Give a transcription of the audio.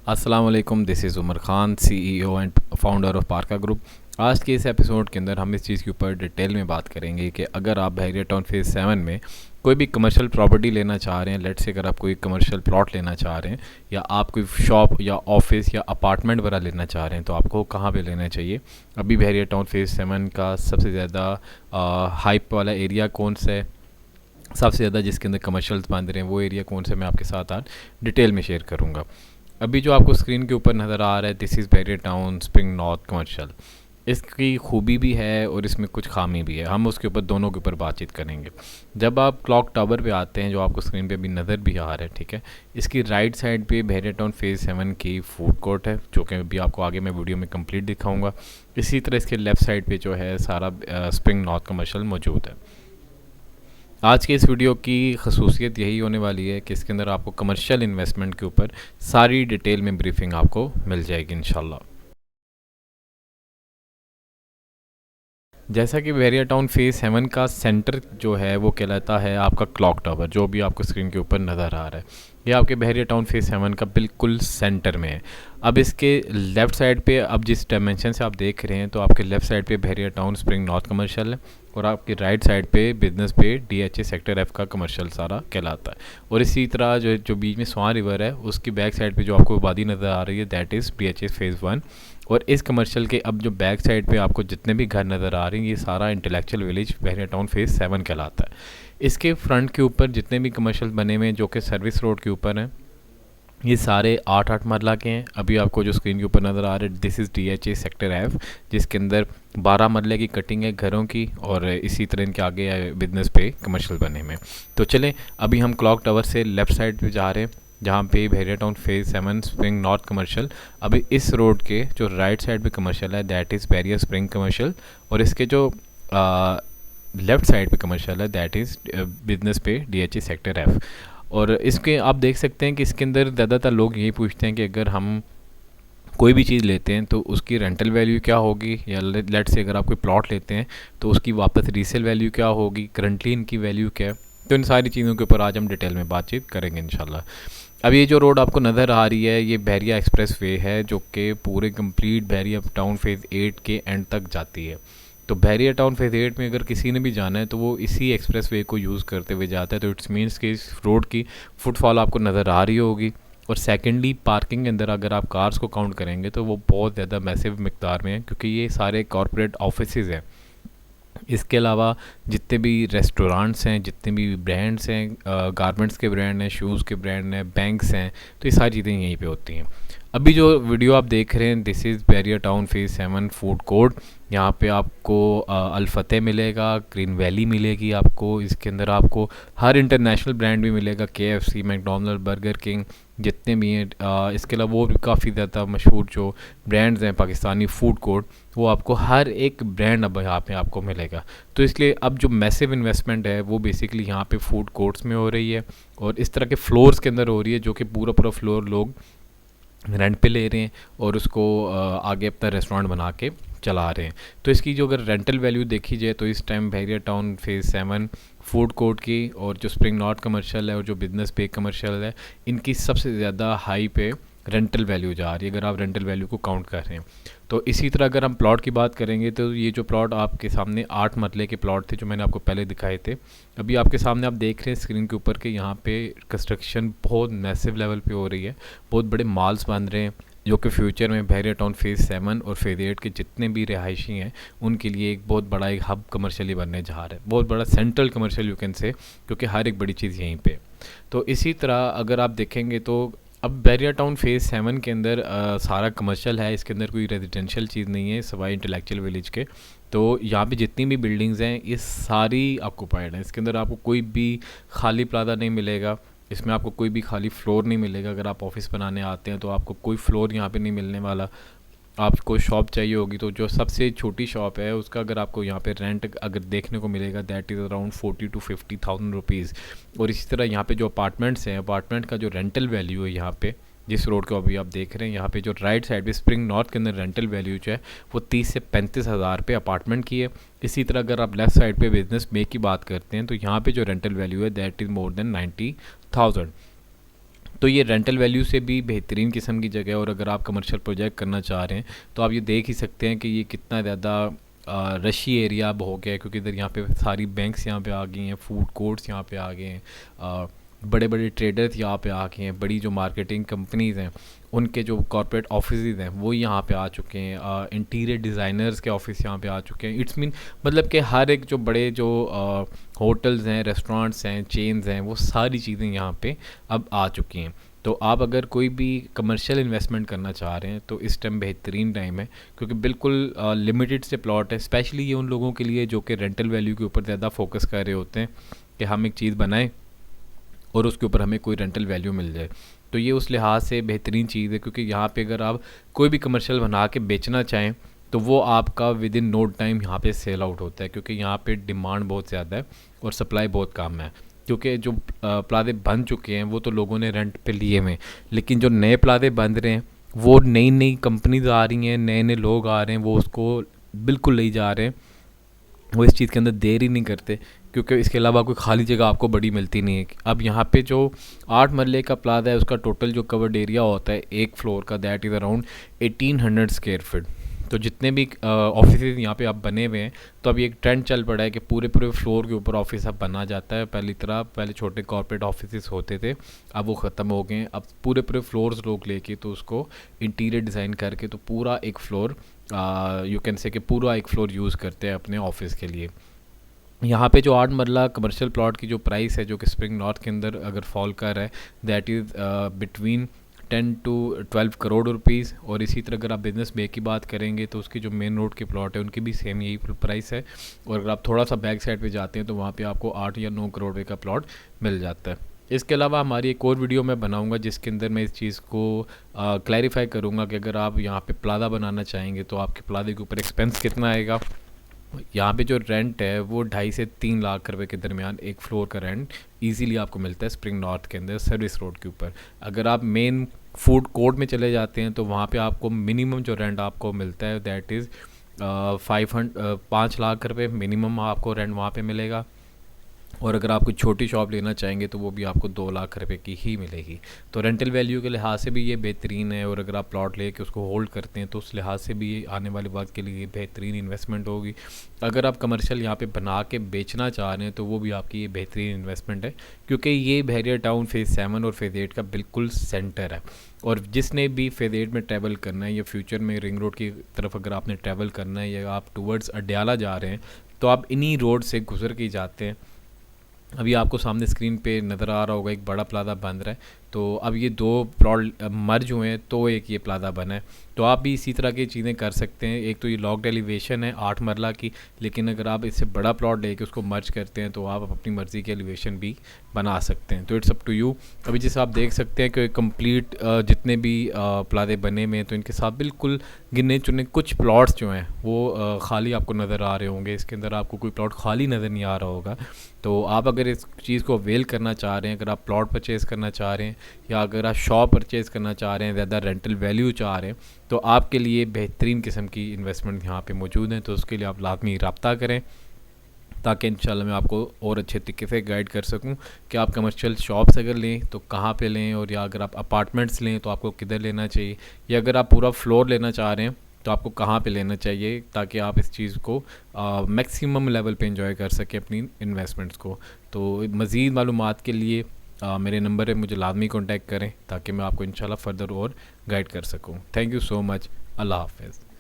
अस्सलाम वालेकुम, this is Umar Khan, CEO and founder of Parka group. आज के इस एपिसोड के अंदर हम इस चीज़ के ऊपर डिटेल में बात करेंगे कि अगर आप बहरिया टाउन फेज़ 7 में कोई भी कमर्शियल प्रॉपर्टी लेना चाह रहे हैं, लेट्स से अगर आप कोई कमर्शियल प्लॉट लेना चाह रहे हैं या आप कोई शॉप या ऑफिस या अपार्टमेंट वगैरह लेना चाह रहे हैं, तो आपको कहाँ पे लेना चाहिए। अभी बहरिया टाउन फेज़ 7 का सबसे ज़्यादा हाइप वाला एरिया कौन सा है, सबसे ज़्यादा जिसके अंदर कमर्शियल्स बन रहे हैं वो एरिया कौन सा, मैं आपके साथ आज डिटेल में शेयर करूँगा। अभी जो आपको स्क्रीन के ऊपर नज़र आ रहा है, this is Bahria town spring north commercial. इसकी खूबी भी है और इसमें कुछ खामी भी है, हम उसके ऊपर दोनों के ऊपर बातचीत करेंगे। जब आप क्लॉक टावर पे आते हैं, जो आपको स्क्रीन पे भी नज़र भी आ रहा है, ठीक है, इसकी राइट साइड पे बहरिया टाउन फेज़ 7 की फूड कोर्ट है, जो कि अभी आपको आगे मैं वीडियो में कंप्लीट दिखाऊंगा। इसी तरह इसके लेफ़्ट साइड पे जो है सारा स्प्रिंग नॉर्थ कमर्शियल मौजूद है। आज के इस वीडियो की खसूसियत यही होने वाली है कि इसके अंदर आपको कमर्शियल इन्वेस्टमेंट के ऊपर सारी डिटेल में ब्रीफिंग आपको मिल जाएगी इंशाल्लाह। जैसा कि बहरिया टाउन फेज़ 7 का सेंटर जो है वो कहलाता है आपका क्लॉक टावर, जो भी आपको स्क्रीन के ऊपर नज़र आ रहा है, ये आपके बहरिया टाउन फेज़ 7 का बिल्कुल सेंटर में है। अब इसके लेफ़्ट साइड पे, अब जिस डायमेंशन से आप देख रहे हैं, तो आपके लेफ़्ट साइड पे Bahria town spring north commercial है और आपकी राइट साइड पे बिजनेस पे डीएचए सेक्टर एफ का कमर्शियल सारा कहलाता है। और इसी तरह जो बीच में स्वां रिवर है, उसकी बैक साइड पे जो आपको वादी नज़र आ रही है, दैट इज़ डीएचए फेज़ 1। और इस कमर्शियल के अब जो बैक साइड पे आपको जितने भी घर नज़र आ रहे हैं, ये सारा इंटेलेक्चुअल विलेज बहरिया टाउन फेज़ 7 कहलाता है। इसके फ्रंट के ऊपर जितने भी कमर्शियल बने हुए हैं, जो कि सर्विस रोड के ऊपर हैं, ये सारे 8-8 मरला के हैं। अभी आपको जो स्क्रीन के ऊपर नज़र आ रहे हैं, this is DHA sector F, जिसके अंदर 12 मरले की कटिंग है घरों की, और इसी तरह इनके आगे बिजनेस पे कमर्शियल बने हुए हैं। तो चलें, अभी हम क्लॉक टावर से लेफ़्ट साइड पे जा रहे हैं, जहाँ पे Bahria Town phase 7 spring north commercial. अभी इस रोड के जो राइट साइड पे कमर्शियल है, that is Bahria spring commercial, और इसके जो लेफ़्ट साइड पे कमर्शियल है, दैट इज़ बिजनेस पे डीएचए सेक्टर एफ। और इसके आप देख सकते हैं कि इसके अंदर ज़्यादातर लोग यही पूछते हैं कि अगर हम कोई भी चीज़ लेते हैं तो उसकी रेंटल वैल्यू क्या होगी, या लेट से अगर आप कोई प्लॉट लेते हैं तो उसकी वापस रीसेल वैल्यू क्या होगी, करंटली इनकी वैल्यू क्या है। तो इन सारी चीज़ों के ऊपर आज हम डिटेल में बातचीत करेंगे इंशाल्लाह। अब ये जो रोड आपको नज़र आ रही है, ये बहरिया एक्सप्रेस वे है, जो कि पूरे कंप्लीट बहरिया टाउन फेज़ 8 के एंड तक जाती है। तो बहरिया टाउन फेज़ 8 में अगर किसी ने भी जाना है तो वो इसी एक्सप्रेस वे को यूज़ करते हुए जाता है। तो इट्स मीन्स कि इस रोड की फुटफॉल आपको नज़र आ रही होगी। और सेकेंडली, पार्किंग के अंदर अगर आप कार्स को काउंट करेंगे तो वो बहुत ज़्यादा मैसिव मिकदार में है, क्योंकि ये सारे कॉरपोरेट ऑफिसेज़ हैं। इसके अलावा जितने भी रेस्टोरेंट्स हैं, जितने भी ब्रांड्स हैं, गारमेंट्स के ब्रांड हैं, शूज़ के ब्रांड हैं, बैंक्स हैं, तो ये सारी चीज़ें यहीं पे होती हैं। अभी जो वीडियो आप देख रहे हैं, this is Bahria Town phase 7 food court. यहाँ पे आपको अल फतेह मिलेगा, ग्रीन वैली मिलेगी आपको, इसके अंदर आपको हर इंटरनेशनल ब्रांड भी मिलेगा, KFC, मैकडोनल्ड, बर्गर किंग, जितने भी हैं। इसके अलावा वो भी काफ़ी ज़्यादा मशहूर जो ब्रांड्स हैं पाकिस्तानी फूड कोर्ट, वो आपको हर एक ब्रांड अब यहाँ पे आपको मिलेगा। तो इसलिए अब जो मैसिव इन्वेस्टमेंट है वो बेसिकली यहाँ पे फूड कोर्ट्स में हो रही है, और इस तरह के फ्लोर्स के अंदर हो रही है, जो कि पूरा पूरा फ्लोर लोग रेंट पे ले रहे हैं और उसको आगे अपना रेस्टोरेंट बना के चला रहे हैं। तो इसकी जो अगर रेंटल वैल्यू देखी जाए, तो इस टाइम बहरिया टाउन फेज़ 7 फूड कोर्ट की, और जो स्प्रिंग नॉर्थ कमर्शियल है और जो बिजनेस पे कमर्शियल है, इनकी सबसे ज़्यादा हाई पे रेंटल वैल्यू जा रही है, अगर आप रेंटल वैल्यू को काउंट कर रहे हैं। तो इसी तरह अगर हम प्लॉट की बात करेंगे, तो ये जो प्लॉट आपके सामने 8 मरले के प्लॉट थे, जो मैंने आपको पहले दिखाए थे, अभी आपके सामने आप देख रहे हैं स्क्रीन के ऊपर के यहाँ पे कंस्ट्रक्शन बहुत मैसिव लेवल पे हो रही है, बहुत बड़े मॉल्स बन रहे हैं, जो कि फ्यूचर में बहरिया टाउन फेज़ 7 और फेज़ 8 के जितने भी रिहायशी हैं उनके लिए एक बहुत बड़ा एक हब कमर्शियली बनने जा रहा है, बहुत बड़ा central commercial you can say, क्योंकि हर एक बड़ी चीज़ यहीं पे। तो इसी तरह अगर आप देखेंगे तो अब बहरिया टाउन फेज़ 7 के अंदर सारा कमर्शियल है, इसके अंदर कोई रेजिडेंशियल चीज़ नहीं है सिवाय इंटेलेक्चुअल विलेज के। तो यहाँ पे जितनी भी बिल्डिंग्स हैं ये सारी ऑक्यूपाइड हैं, इसके अंदर आपको कोई भी खाली प्लाजा नहीं मिलेगा, इसमें आपको कोई भी खाली फ्लोर नहीं मिलेगा। अगर आप ऑफिस बनाने आते हैं तो आपको कोई फ्लोर यहाँ पे नहीं मिलने वाला। आपको शॉप चाहिए होगी तो जो सबसे छोटी शॉप है उसका अगर आपको यहाँ पे रेंट अगर देखने को मिलेगा, that is around 40 to 50,000 rupees. और इसी तरह यहाँ पे जो अपार्टमेंट्स हैं, अपार्टमेंट का जो रेंटल वैल्यू है यहाँ पे, जिस रोड को अभी आप देख रहे हैं, यहाँ पे जो राइट साइड पे स्प्रिंग नॉर्थ के अंदर रेंटल वैल्यू जो है वो 30 से 35 हज़ार पे अपार्टमेंट की है। इसी तरह अगर आप लेफ़्ट साइड पे बिजनेस में की बात करते हैं तो यहाँ पे जो रेंटल वैल्यू है दैट इज़ मोर देन 90,000। तो ये रेंटल वैल्यू से भी बेहतरीन किस्म की जगह है। और अगर आप कमर्शियल प्रोजेक्ट करना चाह रहे हैं तो आप ये देख ही सकते हैं कि ये कितना ज़्यादा रशी एरिया अब हो गया है, क्योंकि इधर यहाँ पे सारी बैंक्स यहाँ पे आ गई हैं, फूड कोर्ट्स यहाँ पे आ गए हैं, बड़े बड़े ट्रेडर्स यहाँ पे आ गए हैं, बड़ी जो मार्केटिंग कंपनीज़ हैं उनके जो कॉर्पोरेट ऑफिसेज हैं वो यहाँ पे आ चुके हैं, इंटीरियर डिज़ाइनर्स के ऑफिस यहाँ पे आ चुके हैं। इट्स मीन मतलब कि हर एक जो बड़े जो होटल्स हैं, रेस्टोरेंट्स हैं, चेन्स हैं, वो सारी चीज़ें यहाँ पे अब आ चुकी हैं। तो आप अगर कोई भी कमर्शियल इन्वेस्टमेंट करना चाह रहे हैं तो इस टाइम बेहतरीन टाइम है, क्योंकि बिल्कुल लिमिटेड से प्लॉट है। स्पेशली ये उन लोगों के लिए जो कि रेंटल वैल्यू के ऊपर ज़्यादा फोकस कर रहे होते हैं कि हम एक चीज़ बनाएं और उसके ऊपर हमें कोई रेंटल वैल्यू मिल जाए। तो ये उस लिहाज से बेहतरीन चीज़ है, क्योंकि यहाँ पे अगर आप कोई भी कमर्शियल बना के बेचना चाहें तो वो आपका विद इन नो टाइम यहाँ पे सेल आउट होता है, क्योंकि यहाँ पे डिमांड बहुत ज़्यादा है और सप्लाई बहुत कम है। क्योंकि जो प्लाजे बन चुके हैं वो तो लोगों ने रेंट पे लिए हुए हैं, लेकिन जो नए प्लाजे बन रहे हैं वो नई नई कंपनीज आ रही हैं, नए नए लोग आ रहे हैं, वो उसको बिल्कुल नहीं जा रहे हैं, वो इस चीज़ के अंदर देर ही नहीं करते, क्योंकि इसके अलावा कोई खाली जगह आपको बड़ी मिलती नहीं है। अब यहाँ पे जो 8 मरले का प्लाजा है उसका टोटल जो कवर्ड एरिया होता है एक फ्लोर का, that is around 1800 square feet. तो जितने भी ऑफिस यहाँ पे आप बने हुए हैं, तो अभी एक ट्रेंड चल पड़ा है कि पूरे पूरे फ्लोर के ऊपर ऑफिस अब बना जाता है। पहले छोटे कॉर्पोरेट ऑफिस होते थे, अब वो ख़त्म हो गए हैं। अब पूरे पूरे फ्लोर्स लोग लेके तो उसको इंटीरियर डिज़ाइन करके तो पूरा एक फ्लोर, यू कैन से कि पूरा एक फ्लोर यूज़ करते हैं अपने ऑफिस के लिए। यहाँ पे जो 8 मरला कमर्शियल प्लॉट की जो प्राइस है जो कि स्प्रिंग नॉर्थ के अंदर अगर फॉल कर रहा है, that is between 10 to 12 crore rupees. और इसी तरह अगर आप बिज़नेस बे की बात करेंगे तो उसकी जो मेन रोड के प्लॉट है उनकी भी सेम यही प्राइस है। और अगर आप थोड़ा सा बैक साइड पे जाते हैं तो वहाँ पे आपको 8 या 9 करोड़ रुपये का प्लॉट मिल जाता है। इसके अलावा हमारी एक और वीडियो मैं बनाऊंगा जिसके अंदर मैं इस चीज़ को क्लैरिफाई करूँगा कि अगर आप यहाँ पे प्लाजा बनाना चाहेंगे तो आपके प्लाजे के ऊपर एक्सपेंस कितना आएगा। यहाँ पे जो रेंट है वो 2.5 से 3 लाख रुपए के दरमियान एक फ्लोर का रेंट इजीली आपको मिलता है स्प्रिंग नॉर्थ के अंदर सर्विस रोड के ऊपर। अगर आप मेन फूड कोर्ट में चले जाते हैं तो वहाँ पे आपको मिनिमम जो रेंट आपको मिलता है दैट इज़ 5 लाख रुपए मिनिमम आपको रेंट वहाँ पे मिलेगा। और अगर आप कोई छोटी शॉप लेना चाहेंगे तो वो भी आपको 2 लाख रुपए की ही मिलेगी। तो रेंटल वैल्यू के लिहाज से भी ये बेहतरीन है। और अगर आप प्लॉट लेके उसको होल्ड करते हैं तो उस लिहाज से भी ये आने वाले वक्त के लिए बेहतरीन इन्वेस्टमेंट होगी। अगर आप कमर्शियल यहाँ पे बना के बेचना चाह रहे हैं तो वो भी आपकी ये बेहतरीन इन्वेस्टमेंट है, क्योंकि ये बहरिया टाउन फेज़ 7 और फेज़ 8 का बिल्कुल सेंटर है। और जिसने भी फेज़ 8 में ट्रैवल करना है या फ्यूचर में रिंग रोड की तरफ अगर आपने ट्रैवल करना है या आप टूवर्ड्स अडयाला जा रहे हैं तो आप इन्हीं रोड से गुजर के जाते हैं। अभी आपको सामने स्क्रीन पे नज़र आ रहा होगा एक बड़ा प्लाजा बन रहा है। तो अब ये 2 प्लॉट मर्ज हुए हैं तो एक ये प्लाजा बना है। तो आप भी इसी तरह की चीज़ें कर सकते हैं। एक तो ये लॉक्ड एलिवेशन है 8 मरला की, लेकिन अगर आप इससे बड़ा प्लॉट लेके उसको मर्ज करते हैं तो आप अपनी मर्ज़ी की एलिवेशन भी बना सकते हैं। तो इट्स अप टू यू। अभी जैसे आप देख सकते हैं कि कंप्लीट जितने भी प्लाजे बने हुए हैं तो इनके साथ बिल्कुल गिने चुने कुछ प्लॉट्स जो हैं वो खाली आपको नज़र आ रहे होंगे। इसके अंदर आपको कोई प्लॉट खाली नज़र नहीं आ रहा होगा। तो आप अगर इस चीज़ को अवेल करना चाह रहे हैं, अगर आप प्लॉट परचेज़ करना चाह रहे हैं या अगर आप शॉप परचेज़ करना चाह रहे हैं, ज़्यादा रेंटल वैल्यू चाह रहे हैं, तो आपके लिए बेहतरीन किस्म की इन्वेस्टमेंट यहाँ पे मौजूद हैं। तो उसके लिए आप लाजमी रब्ता करें ताकि इंशाल्लाह मैं आपको और अच्छे तरीके से गाइड कर सकूं कि आप कमर्शियल शॉप्स अगर लें तो कहाँ पे लें, और या अगर आप अपार्टमेंट्स लें तो आपको किधर लेना चाहिए, या अगर आप पूरा फ्लोर लेना चाह रहे हैं तो आपको कहाँ पे लेना चाहिए, ताकि आप इस चीज़ को मैक्सिमम लेवल पे एंजॉय कर सकें अपनी इन्वेस्टमेंट्स को। तो मज़ीद मालूमात के लिए मेरे नंबर है, मुझे लाजमी कॉन्टैक्ट करें ताकि मैं आपको इंशाल्लाह फ़र्दर और गाइड कर सकूँ। Thank you so much. Allah हाफ़िज़।